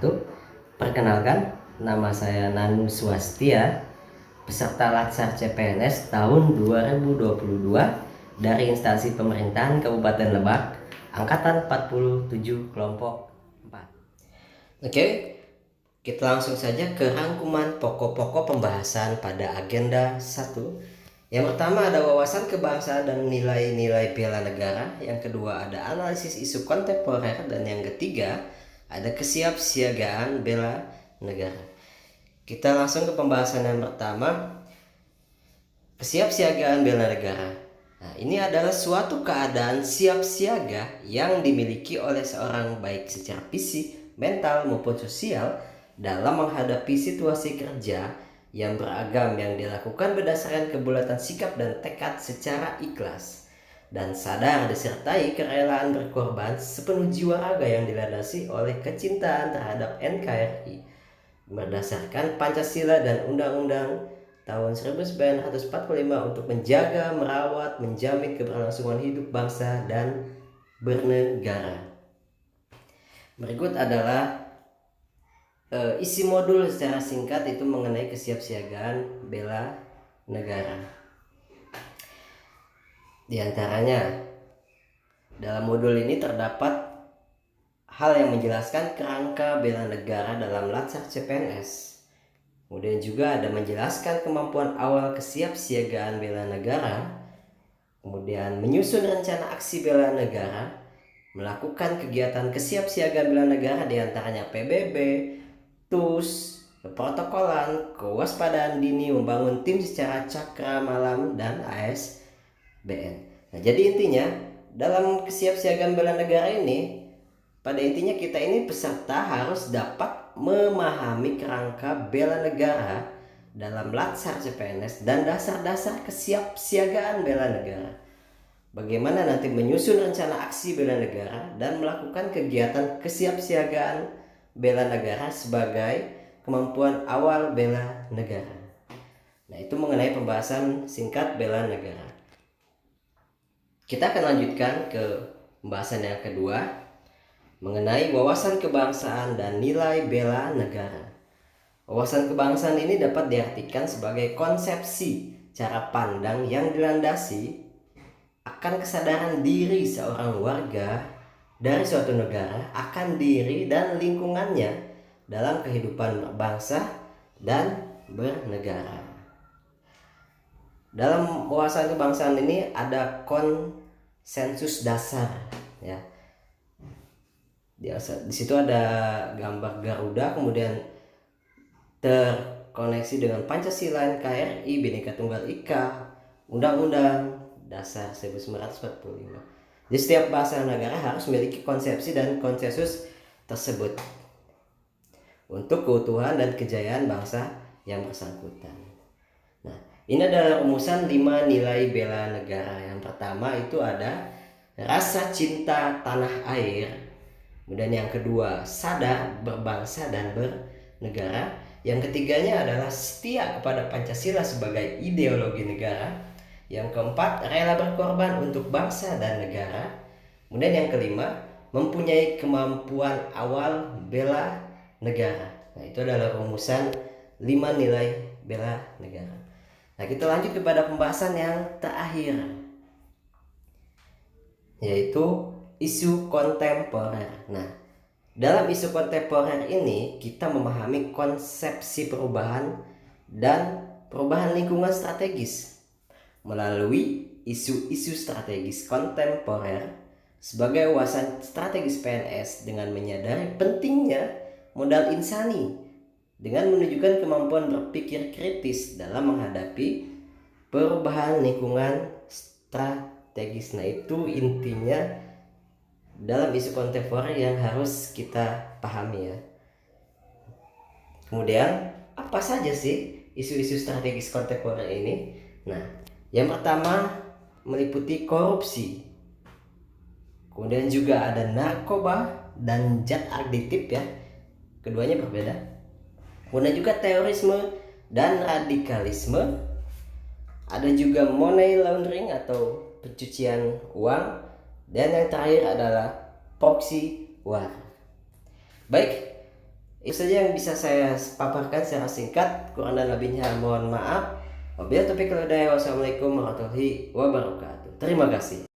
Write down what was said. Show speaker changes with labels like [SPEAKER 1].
[SPEAKER 1] wabarakatuh. Perkenalkan, nama saya Nanu Swastia, peserta Latsar CPNS tahun 2022 dari instansi pemerintahan Kabupaten Lebak, angkatan 47 kelompok 4. Oke, kita langsung saja ke rangkuman pokok-pokok pembahasan pada agenda 1. Yang pertama ada wawasan kebangsaan dan nilai-nilai bela negara. Yang kedua ada analisis isu kontemporer. Dan yang ketiga ada kesiapsiagaan bela negara. Kita langsung ke pembahasan yang pertama, kesiapsiagaan bela negara. Nah, ini adalah suatu keadaan siap siaga yang dimiliki oleh seorang baik secara fisik, mental maupun sosial dalam menghadapi situasi kerja yang beragam yang dilakukan berdasarkan kebulatan sikap dan tekad secara ikhlas dan sadar disertai kerelaan berkorban sepenuh jiwa raga yang dilandasi oleh kecintaan terhadap NKRI berdasarkan Pancasila dan Undang-Undang tahun 1945 untuk menjaga, merawat, menjamin keberlangsungan hidup bangsa dan bernegara. Berikut adalah isi modul secara singkat itu mengenai kesiapsiagaan bela negara. Di antaranya dalam modul ini terdapat hal yang menjelaskan kerangka bela negara dalam Latsar CPNS. Kemudian juga ada menjelaskan kemampuan awal kesiapsiagaan bela negara. Kemudian menyusun rencana aksi bela negara, melakukan kegiatan kesiapsiagaan bela negara diantaranya PBB, TUS, protokolan, kewaspadaan dini, membangun tim secara cakra malam, dan ASBN. Nah, jadi intinya dalam kesiapsiagaan bela negara ini, pada intinya kita ini peserta harus dapat memahami kerangka bela negara dalam Latsar CPNS dan dasar-dasar kesiapsiagaan bela negara. Bagaimana nanti menyusun rencana aksi bela negara dan melakukan kegiatan kesiapsiagaan bela negara sebagai kemampuan awal bela negara. Nah, itu mengenai pembahasan singkat bela negara. Kita akan lanjutkan ke pembahasan yang kedua mengenai wawasan kebangsaan dan nilai bela negara. Wawasan kebangsaan ini dapat diartikan sebagai konsepsi cara pandang yang dilandasi akan kesadaran diri seorang warga dari suatu negara akan diri dan lingkungannya dalam kehidupan berbangsa dan bernegara. Dalam wawasan kebangsaan ini ada konsensus dasar, ya. Di situ ada gambar Garuda, kemudian terkoneksi dengan Pancasila, NKRI, Bhinneka Tunggal Ika, Undang-Undang Dasar 1945. Jadi setiap bangsa negara harus memiliki konsepsi dan konsensus tersebut untuk keutuhan dan kejayaan bangsa yang bersangkutan. Nah, ini adalah rumusan 5 nilai bela negara. Yang pertama itu ada rasa cinta tanah air. Kemudian yang kedua, sadar berbangsa dan bernegara. Yang ketiganya adalah setia kepada Pancasila sebagai ideologi negara. Yang keempat, rela berkorban untuk bangsa dan negara. Kemudian yang kelima, mempunyai kemampuan awal bela negara. Nah, itu adalah rumusan 5 nilai bela negara. Nah, kita lanjut kepada pembahasan yang terakhir, yaitu isu kontemporer. Nah, dalam isu kontemporer ini kita memahami konsepsi perubahan dan perubahan lingkungan strategis melalui isu-isu strategis kontemporer sebagai wawasan strategis PNS dengan menyadari pentingnya modal insani dengan menunjukkan kemampuan berpikir kritis dalam menghadapi perubahan lingkungan strategis. Nah, itu intinya dalam isu kontemporer yang harus kita pahami, ya. Kemudian apa saja sih isu-isu strategis kontemporer ini? Nah, yang pertama meliputi korupsi. Kemudian juga ada narkoba dan zat aditif, ya. Keduanya berbeda. Kemudian juga terorisme dan radikalisme. Ada juga money laundering atau pencucian uang. Dan yang terakhir adalah proxy war. Baik, Itu saja yang bisa saya paparkan secara singkat. Kurang dan lebihnya mohon maaf. Wabillahi taufiq wal hidayah. Wassalamualaikum warahmatullahi wabarakatuh. Terima kasih.